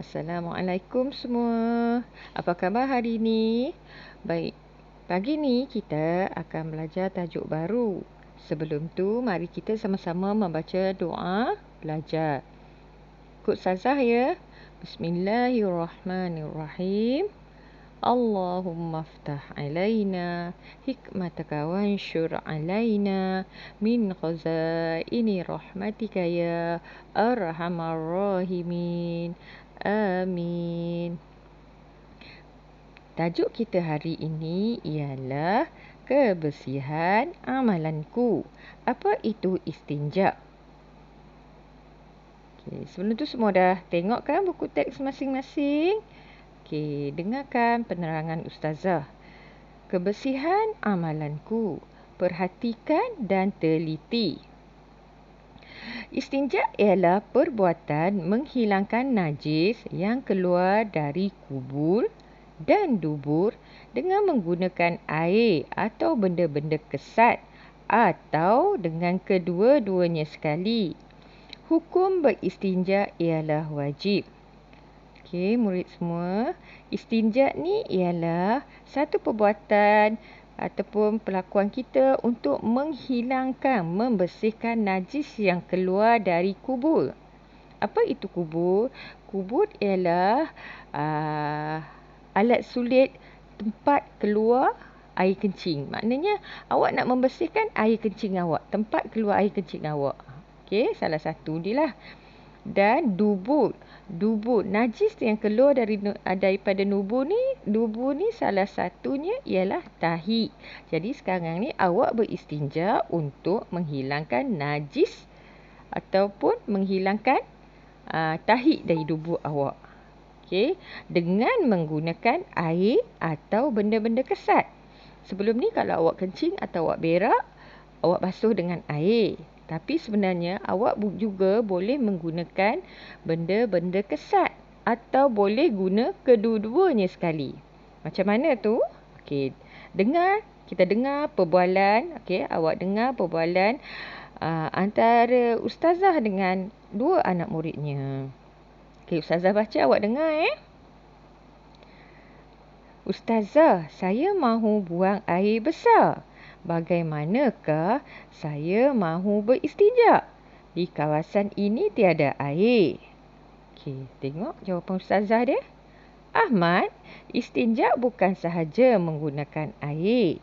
Assalamualaikum semua. Apa khabar hari ini? Baik, pagi ni kita akan belajar tajuk baru. Sebelum tu, mari kita sama-sama membaca doa belajar. Ikut Ustazah ya. Bismillahirrahmanirrahim. Allahumma aftah alaina hikmataka wanshur alaina min khazaini rahmatika ya arhamar rahimin. Amin. Tajuk kita hari ini ialah kebersihan amalanku. Apa itu istinja? Okay, sebelum tu semua dah tengok kan buku teks masing-masing? Okey, dengarkan penerangan Ustazah. Kebersihan amalanku. Perhatikan dan teliti. Istinja ialah perbuatan menghilangkan najis yang keluar dari kubur dan dubur dengan menggunakan air atau benda-benda kesat atau dengan kedua-duanya sekali. Hukum beristinja ialah wajib. Okey, murid semua, istinja ni ialah satu perbuatan ataupun pelakuan kita untuk menghilangkan, membersihkan najis yang keluar dari kubur. Apa itu kubur? Kubur ialah alat sulit tempat keluar air kencing. Maknanya awak nak membersihkan air kencing awak, tempat keluar air kencing awak. Okey, salah satu dia lah. Dan dubur najis yang keluar daripada dubur ni salah satunya ialah tahi. Jadi sekarang ni awak beristinja untuk menghilangkan najis ataupun menghilangkan tahi dari dubur awak. Okey, dengan menggunakan air atau benda-benda kesat. Sebelum ni kalau awak kencing atau awak berak, awak basuh dengan air. Tapi sebenarnya awak juga boleh menggunakan benda-benda kesat atau boleh guna kedua-duanya sekali. Macam mana tu? Okey, kita dengar perbualan. Okey, awak dengar perbualan antara Ustazah dengan dua anak muridnya. Okey, Ustazah baca, awak dengar Ustazah, saya mahu buang air besar. Bagaimanakah saya mahu beristinja? Di kawasan ini tiada air. Okey, tengok jawapan Ustazah dia. Ahmad, istinja bukan sahaja menggunakan air.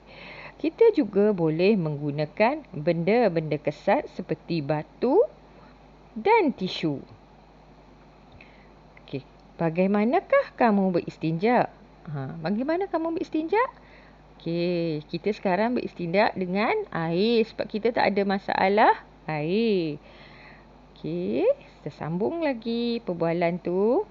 Kita juga boleh menggunakan benda-benda kesat seperti batu dan tisu. Okey, bagaimanakah kamu beristinja? Bagaimana kamu beristinja? Okey, kita sekarang beristinja dengan air sebab kita tak ada masalah air. Okey, kita sambung lagi perbualan tu.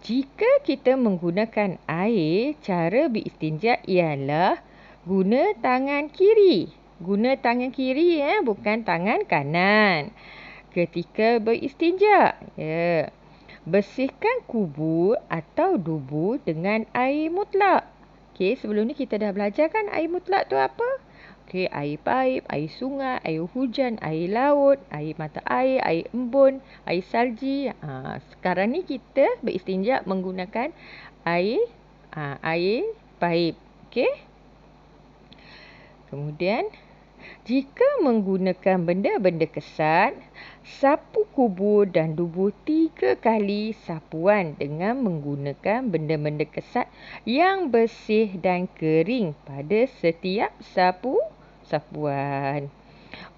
Jika kita menggunakan air, cara beristinja ialah guna tangan kiri. Guna tangan kiri bukan tangan kanan. Ketika beristinja, bersihkan kubur atau dubur dengan air mutlak. Okey, sebelum ni kita dah belajar kan air mutlak tu apa? Okey, air paip, air sungai, air hujan, air laut, air mata air, air embun, air salji. Sekarang ni kita beristinja menggunakan air paip. Okey. Kemudian, jika menggunakan benda-benda kesat, sapu kubur dan dubur 3 kali sapuan dengan menggunakan benda-benda kesat yang bersih dan kering pada setiap sapuan.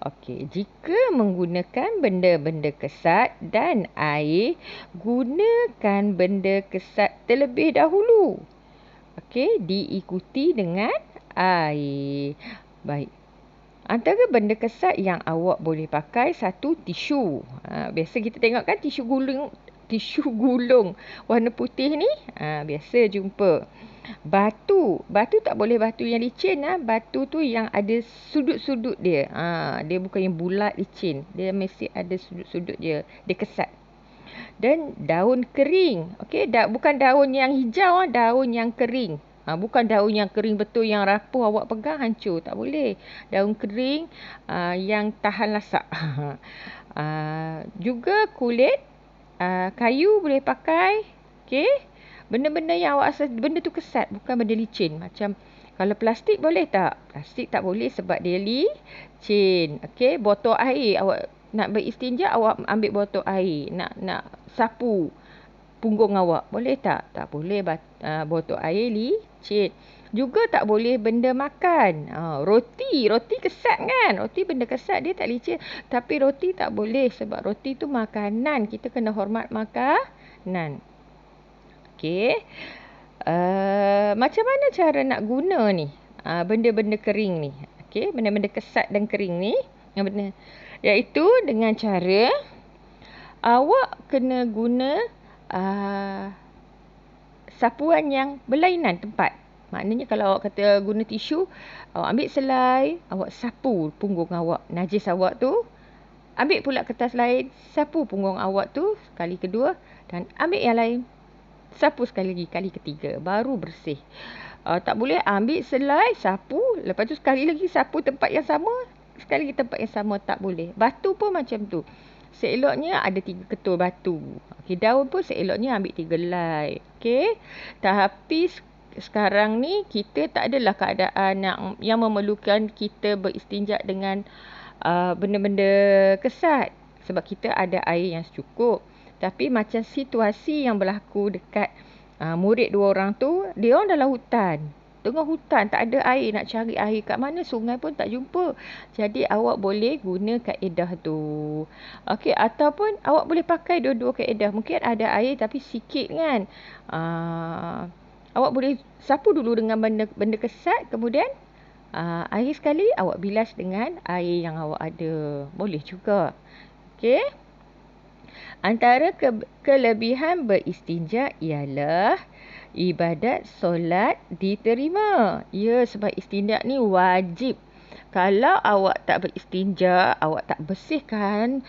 Okey, jika menggunakan benda-benda kesat dan air, gunakan benda kesat terlebih dahulu. Okey, diikuti dengan air. Baik. Antara benda kesat yang awak boleh pakai, satu tisu. Biasa kita tengok kan tisu gulung warna putih ni. Biasa jumpa. Batu tak boleh batu yang licin. Batu tu yang ada sudut-sudut dia. Dia bukan yang bulat licin. Dia mesti ada sudut-sudut dia. Dia kesat. Dan daun kering. Okey, bukan daun yang hijau, daun yang kering. Bukan daun yang kering betul yang rapuh awak pegang hancur. Tak boleh. Daun kering yang tahan lasak. Juga kulit kayu boleh pakai. Okey. Benda-benda yang awak rasa benda tu kesat, bukan benda licin. Macam kalau plastik boleh tak? Plastik tak boleh sebab dia licin. Okey, botol air awak nak beristinja, awak ambil botol air, nak sapu punggung awak, boleh tak? Tak boleh, botol air licin. Juga tak boleh benda makan. Roti kesat kan? Roti benda kesat, dia tak licin. Tapi roti tak boleh sebab roti tu makanan. Kita kena hormat makanan. Okey. Macam mana cara nak guna ni? Benda-benda kering ni. Okey, benda-benda kesat dan kering ni. Iaitu dengan cara awak kena guna sapuan yang berlainan tempat. Maknanya kalau awak kata guna tisu, awak ambil selai, awak sapu punggung awak. Najis awak tu. Ambil pula kertas lain, sapu punggung awak tu kali kedua. Dan ambil yang lain, sapu sekali lagi, kali ketiga. Baru bersih. Tak boleh ambil selai, sapu. Lepas tu sekali lagi sapu tempat yang sama. Sekali lagi tempat yang sama, tak boleh. Batu pun macam tu. Seeloknya ada 3 ketul batu. Okay, daun pun seeloknya ambil 3 helai. Okay. Tapi sekarang ni kita tak adalah keadaan yang memerlukan kita beristinja dengan benda-benda kesat. Sebab kita ada air yang cukup. Tapi macam situasi yang berlaku dekat murid 2 orang tu, dia orang dalam hutan. Tengah hutan, tak ada air, nak cari air kat mana, sungai pun tak jumpa. Jadi awak boleh guna kaedah tu. Okey, ataupun awak boleh pakai dua-dua kaedah. Mungkin ada air tapi sikit kan. Awak boleh sapu dulu dengan benda kesat, kemudian akhir sekali awak bilas dengan air yang awak ada. Boleh juga. Okey. Antara kelebihan beristinja ialah ibadat solat diterima. Ya, sebab istinja ni wajib. Kalau awak tak beristinja, awak tak bersihkan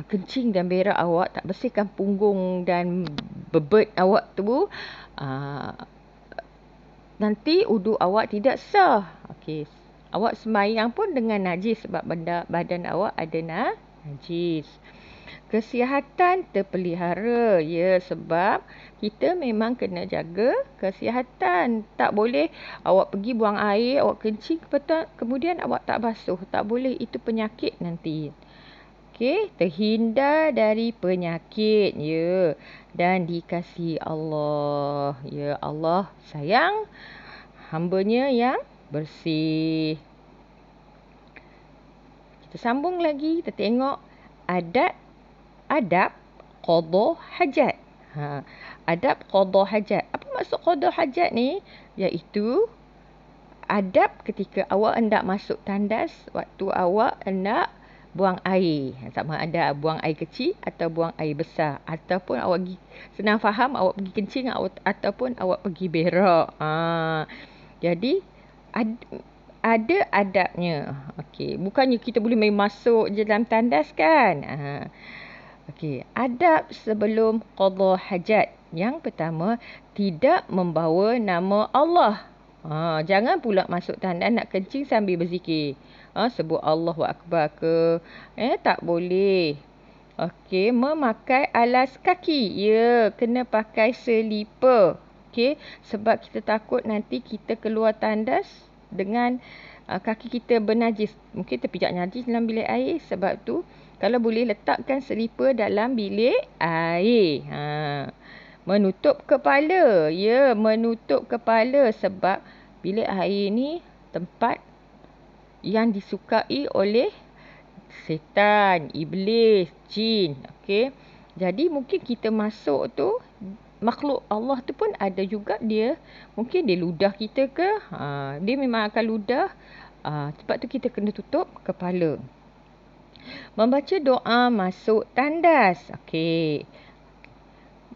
kencing dan berak awak, tak bersihkan punggung dan bebet awak tu, nanti wudu awak tidak sah. Okey. Awak sembahyang pun dengan najis sebab badan awak ada najis. Kesihatan terpelihara. Ya, sebab kita memang kena jaga kesihatan. Tak boleh awak pergi buang air, awak kencing, kemudian awak tak basuh. Tak boleh, itu penyakit nanti. Okey, terhindar dari penyakit. Ya, dan dikasihi Allah. Ya, Allah sayang hamba-Nya yang bersih. Kita sambung lagi, kita tengok adab qada hajat. Adab qada hajat. Apa maksud qada hajat ni? Iaitu adab ketika awak hendak masuk tandas, waktu awak hendak buang air. Sama ada buang air kecil atau buang air besar. Ataupun awak pergi, senang faham, awak pergi kencing ataupun awak pergi berak. Jadi ada adabnya. Okey, bukannya kita boleh main masuk je dalam tandas kan. Okey, adab sebelum qada hajat. Yang pertama, tidak membawa nama Allah. Jangan pula masuk tandas nak kencing sambil berzikir. Sebut Allahu Akbar ke. Tak boleh. Okey, memakai alas kaki. Ya, kena pakai selipar. Okey, sebab kita takut nanti kita keluar tandas dengan kaki kita bernajis. Mungkin terpijak najis dalam bilik air. Sebab tu, kalau boleh letakkan selipar dalam bilik air. Menutup kepala. Ya, menutup kepala sebab bilik air ni tempat yang disukai oleh setan, iblis, jin. Okey. Jadi mungkin kita masuk tu, makhluk Allah tu pun ada juga dia. Mungkin dia ludah kita ke. Dia memang akan ludah. Sebab tu kita kena tutup kepala. Membaca doa masuk tandas. Okey.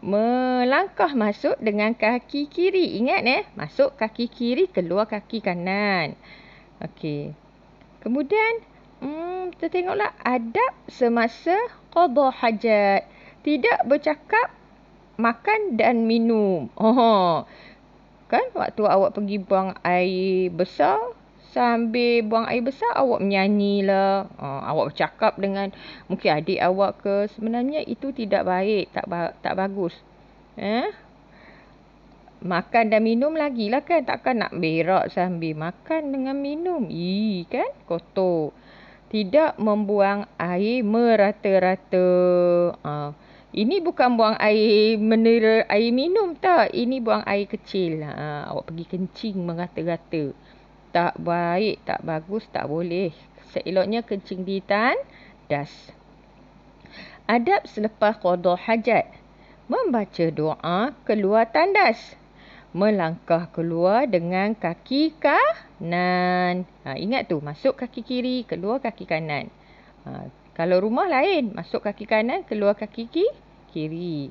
Melangkah masuk dengan kaki kiri. Ingat masuk kaki kiri, keluar kaki kanan. Okey. Kemudian kita tengoklah adab semasa qada hajat. Tidak bercakap, makan dan minum. Kan waktu awak pergi buang air besar, sambil buang air besar, awak menyanyi lah. Awak bercakap dengan mungkin adik awak ke. Sebenarnya itu tidak baik, tak bagus. Makan dan minum lagi lah kan. Takkan nak berak sambil makan dengan minum. Kan kotor. Tidak membuang air merata-rata. Ini bukan buang air mineral, air minum tak. Ini buang air kecil. Awak pergi kencing merata-rata. Tak baik, tak bagus, tak boleh. Seeloknya kencing di tandas. Adab selepas qada hajat. Membaca doa keluar tandas. Melangkah keluar dengan kaki kanan. Ingat tu, masuk kaki kiri, keluar kaki kanan. Kalau rumah lain, masuk kaki kanan, keluar kaki kiri.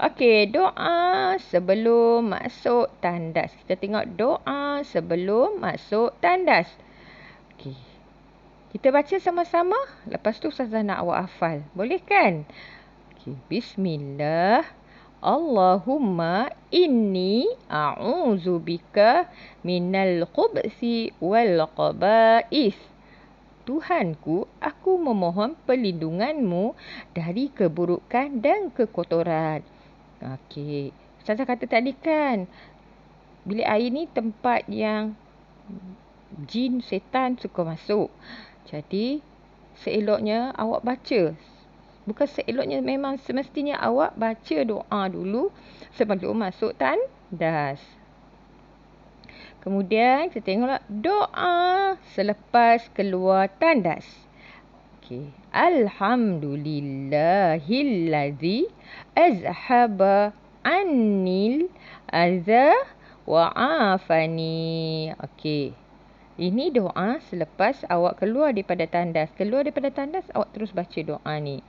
Okey, doa sebelum masuk tandas. Kita tengok doa sebelum masuk tandas. Okey. Kita baca sama-sama. Lepas tu Ustazah nak awak hafal. Boleh kan? Okey, bismillah. Allahumma inni a'udzubika minal khubthi wal qaba'ith. Tuhanku, aku memohon perlindunganmu dari keburukan dan kekotoran. Okey. Ustazah kata tadi kan, bilik air ni tempat yang jin, setan suka masuk. Jadi, seeloknya awak baca. Bukan seeloknya, memang semestinya awak baca doa dulu sebelum masuk tandas. Kemudian kita tengoklah doa selepas keluar tandas. Okey. Alhamdulillahillazi azhaba annil adza wa afani. Okey. Ini doa selepas awak keluar daripada tandas. Keluar daripada tandas, awak terus baca doa ni.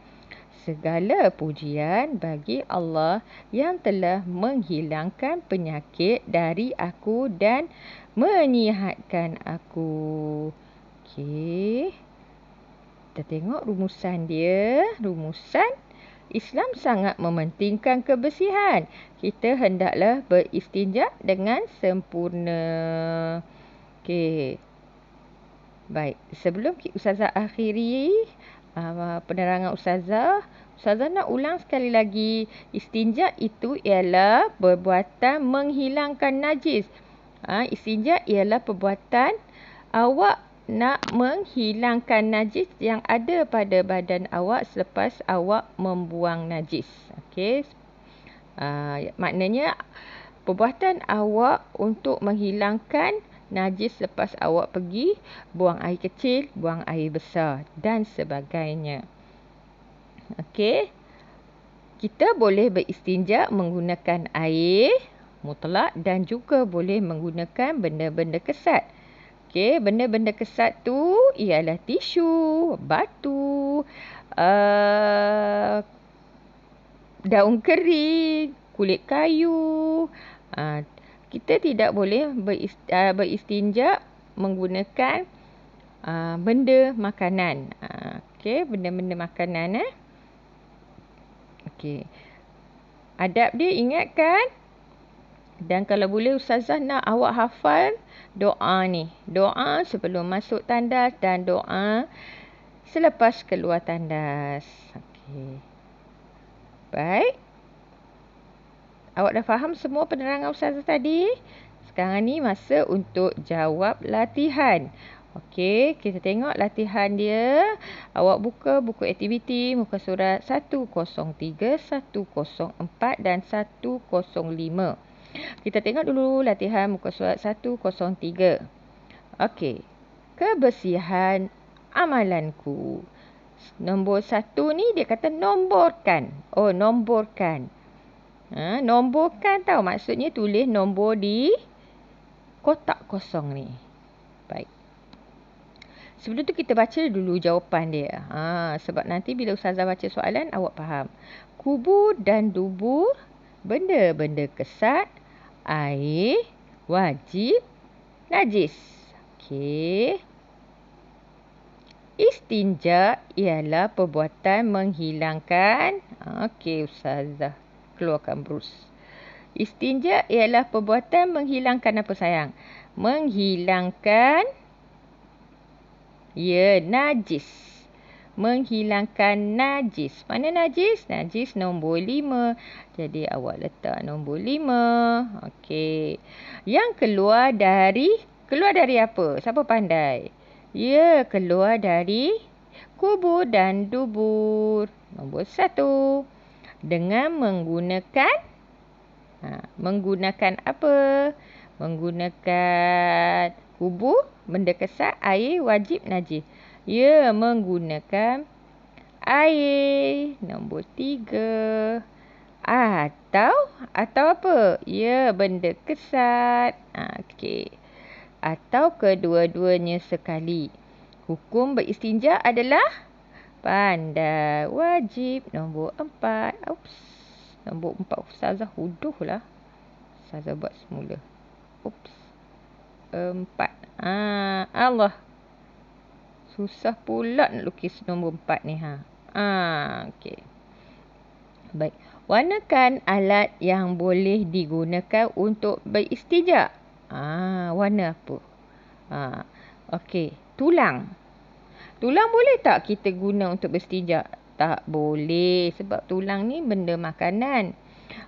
Segala pujian bagi Allah yang telah menghilangkan penyakit dari aku dan menyihatkan aku. Okey. Kita tengok rumusan dia. Rumusan Islam sangat mementingkan kebersihan. Kita hendaklah beristinja dengan sempurna. Okey. Baik. Sebelum Ustazah akhiri penerangan Ustazah nak ulang sekali lagi. Istinja itu ialah perbuatan menghilangkan najis. Istinja ialah perbuatan awak nak menghilangkan najis yang ada pada badan awak selepas awak membuang najis. Okey. Maknanya perbuatan awak untuk menghilangkan najis lepas awak pergi buang air kecil, buang air besar dan sebagainya. Okey. Kita boleh beristinja menggunakan air mutlak dan juga boleh menggunakan benda-benda kesat. Okey, benda-benda kesat tu ialah tisu, batu, daun kering, kulit kayu. Kita tidak boleh beristinja menggunakan benda makanan. Okey, benda-benda makanan. Okey. Adab dia ingat kan? Dan kalau boleh Ustazah nak awak hafal doa ni. Doa sebelum masuk tandas dan doa selepas keluar tandas. Okey. Baik. Awak dah faham semua penerangan Ustazah tadi? Sekarang ni masa untuk jawab latihan. Okey, kita tengok latihan dia. Awak buka buku aktiviti muka surat 103, 104 dan 105. Kita tengok dulu latihan muka surat 103. Okey. Kebersihan amalanku. Nombor 1 ni dia kata nomborkan. Nomborkan. Nomborkan tahu maksudnya tulis nombor di kotak kosong ni. Baik. Sebelum tu kita baca dulu jawapan dia. Sebab nanti bila Ustazah baca soalan awak faham. Kubur dan dubur, benda-benda kesat, air, wajib, najis. Okey. Istinja ialah perbuatan menghilangkan. Okey Ustazah. Keluarkan brus. Istinja ialah perbuatan menghilangkan apa sayang? Menghilangkan Ya, najis. Menghilangkan najis. Mana najis? Najis nombor 5. Jadi awak letak nombor 5. Okey. Yang keluar dari apa? Siapa pandai? Ya, keluar dari kubur dan dubur. Nombor 1. Dengan menggunakan apa? Menggunakan kubur, benda kesat, air, wajib, najis. Ya, menggunakan air. Nombor 3. Atau apa? Ya, benda kesat. Okey. Atau kedua-duanya sekali. Hukum beristinja adalah pandai. Wajib. Nombor 4. Oops. Nombor 4 Ustazah huduh lah. Ustazah buat semula. Oops. 4. Allah. Susah pula nak lukis nombor 4 ni. Okey. Baik. Warnakan alat yang boleh digunakan untuk beristinja. Warna apa? Okey. Tulang. Tulang boleh tak kita guna untuk beristinja? Tak boleh. Sebab tulang ni benda makanan.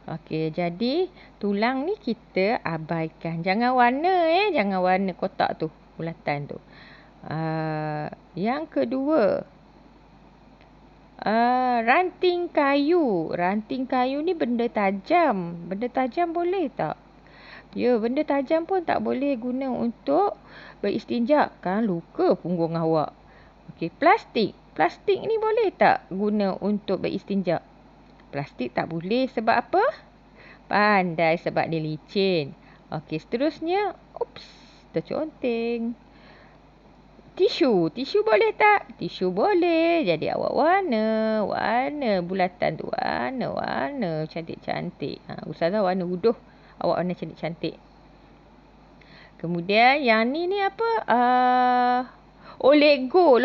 Okey, jadi tulang ni kita abaikan. Jangan warna jangan warna kotak tu, bulatan tu. Yang kedua, ranting kayu. Ranting kayu ni benda tajam. Benda tajam boleh tak? Ya, benda tajam pun tak boleh guna untuk beristinja. Kan luka punggung awak. Okey, plastik. Plastik ni boleh tak guna untuk beristinja? Plastik tak boleh. Sebab apa? Pandai, sebab dia licin. Okey, seterusnya. Oops, terconteng. Tisu. Tisu boleh tak? Tisu boleh. Jadi awak warna bulatan tu. Warna cantik-cantik. Ustazah warna huduh. Awak warna cantik-cantik. Kemudian yang ni apa? Lego.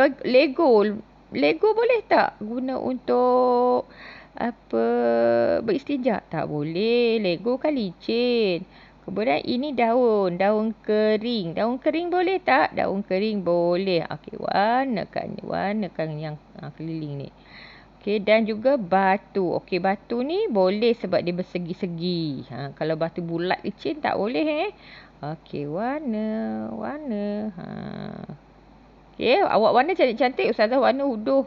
Lego boleh tak guna untuk beristinja? Tak boleh. Lego kan licin. Kemudian ini daun kering. Daun kering boleh tak? Daun kering boleh. Okey, warnakan yang keliling ni. Okey, dan juga batu. Okey, batu ni boleh sebab dia bersegi-segi. Kalau batu bulat licin tak boleh Okey, warna. Okey, awak warna cantik-cantik, Ustazah warna huduh.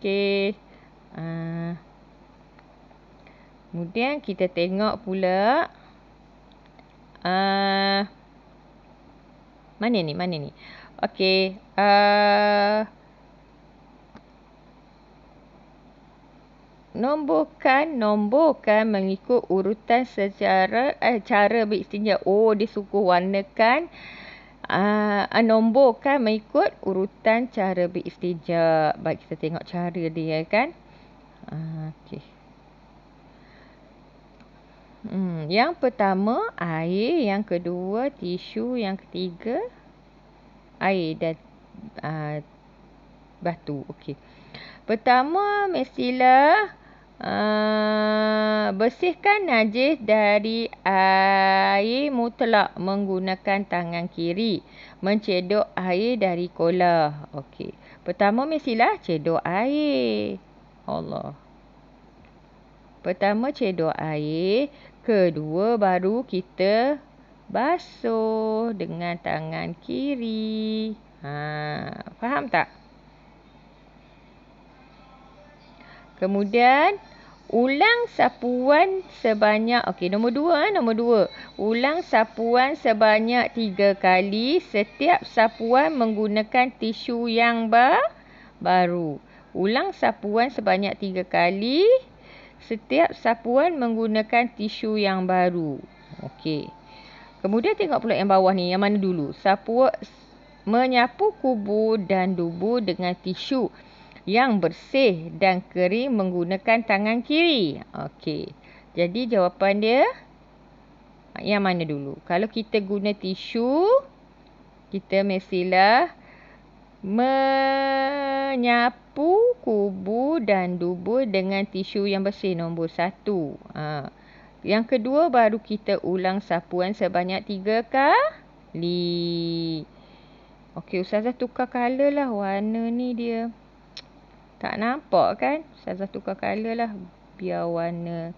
Okey. Kemudian kita tengok pula. Mana ni? Okey. Nomborkan mengikut urutan secara cara beristinja. Dia suruh warnakan nomborkan mengikut urutan cara beristinja. Baik, kita tengok cara dia kan. Okey. Yang pertama air, yang kedua tisu, yang ketiga air dan batu. Okey. Pertama mestilah bersihkan najis dari air mutlak menggunakan tangan kiri. Mencedok air dari kolah. Okey. Pertama mestilah cedok air. Allah. Pertama cedok air. Kedua baru kita basuh dengan tangan kiri. Faham tak? Kemudian ulang sapuan sebanyak, nombor 2. Ulang sapuan sebanyak 3 kali. Setiap sapuan menggunakan tisu yang baru. Ulang sapuan sebanyak 3 kali. Setiap sapuan menggunakan tisu yang baru. Okey. Kemudian tengok pula yang bawah ni. Yang mana dulu? Menyapu kubur dan dubur dengan tisu yang bersih dan kering menggunakan tangan kiri. Okey. Jadi jawapan dia yang mana dulu? Kalau kita guna tisu, kita mestilah menyapu kubur dan dubur dengan tisu yang bersih. Nombor 1. Yang kedua baru kita ulang sapuan sebanyak 3 kali. Okey, Ustazah tukar colour lah. Warna ni dia tak nampak kan? Ustazah tukar colour lah. Biar warna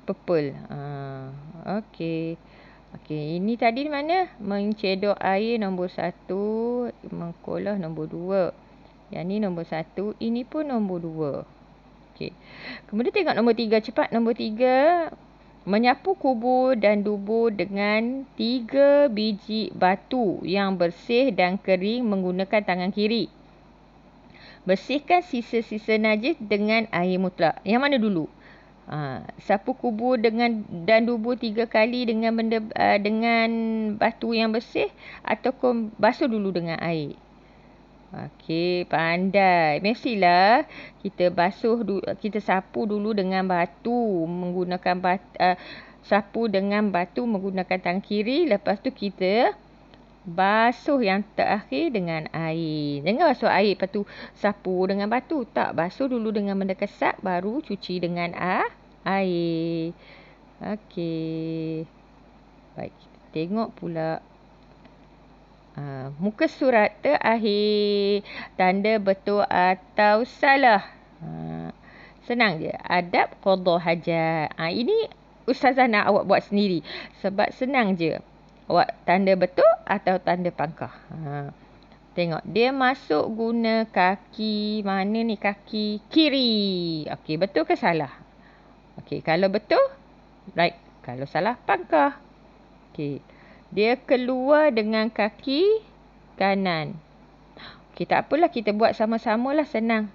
purple. Okey. Okey, ini tadi mana? Mencedok air nombor 1. Mengkolah nombor 2. Yang ni nombor 1. Ini pun nombor 2. Okey. Kemudian tengok nombor 3. Cepat nombor 3. Menyapu kubur dan dubur dengan 3 biji batu yang bersih dan kering menggunakan tangan kiri. Bersihkan sisa-sisa najis dengan air mutlak. Yang mana dulu? Sapu kubur dan dubur 3 kali dengan dengan batu yang bersih ataupun basuh dulu dengan air. Okey, pandai. Mestilah kita kita sapu dulu dengan batu menggunakan sapu dengan batu menggunakan tangan kiri, lepas tu kita basuh yang terakhir dengan air. Jangan basuh air lepas tu sapu dengan batu. Tak, basuh dulu dengan benda kesat baru cuci dengan air. Okey. Baik, kita tengok pula. Muka surat terakhir. Tanda betul atau salah. Senang je. Adab qada hajat. Ini Ustazah nak awak buat sendiri. Sebab senang je. Awak tanda betul atau tanda pangkah. Tengok. Dia masuk guna kaki. Mana ni kaki? Kiri. Okey, betul ke salah? Okey, kalau betul, right. Kalau salah, pangkah. Okey. Dia keluar dengan kaki kanan. Okey, tak apalah, kita buat sama-sama lah, senang.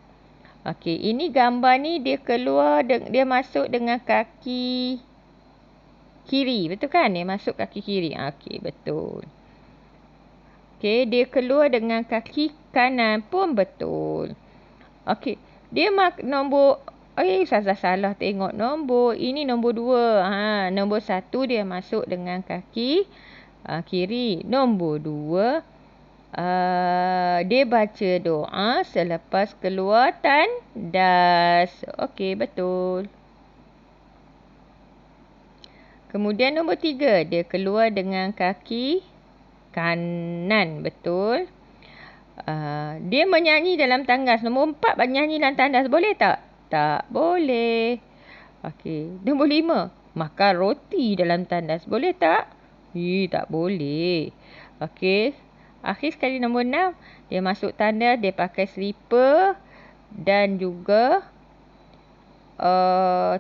Okey, ini gambar ni dia keluar, dia masuk dengan kaki kiri. Betul kan? Dia masuk kaki kiri. Okey, betul. Okey, dia keluar dengan kaki kanan pun betul. Okey, dia nombor... Ustazah salah tengok nombor. Ini nombor 2. Nombor 1 dia masuk dengan kaki kiri. Nombor 2 dia baca doa selepas keluar tandas. Okey, betul. Kemudian nombor 3 dia keluar dengan kaki kanan. Betul. Dia menyanyi dalam tandas. Nombor 4 menyanyi dalam tandas. Boleh tak? Tak boleh. Okey. Nombor 5 makan roti dalam tandas. Boleh tak? Tak boleh. Okey. Akhir sekali nombor 6. Dia masuk tandas. Dia pakai slipper. Dan juga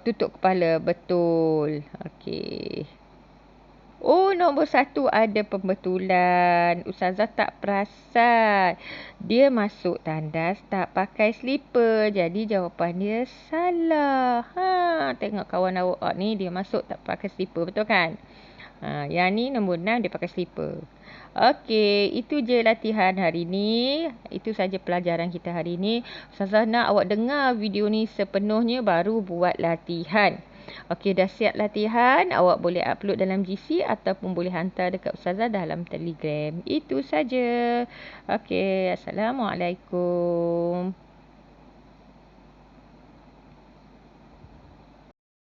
tutup kepala. Betul. Okey. Nombor 1 ada pembetulan. Ustazah tak perasan. Dia masuk tandas tak pakai slipper. Jadi jawapan dia salah. Tengok kawan awak ni dia masuk tak pakai slipper. Betul kan? Yang ni nombor 6 dia pakai slipper. Okey, itu je latihan hari ni. Itu saja pelajaran kita hari ni. Ustazah nak awak dengar video ni sepenuhnya baru buat latihan. Okey, dah siap latihan. Awak boleh upload dalam GC ataupun boleh hantar dekat Ustazah dalam Telegram. Itu saja. Okey, Assalamualaikum.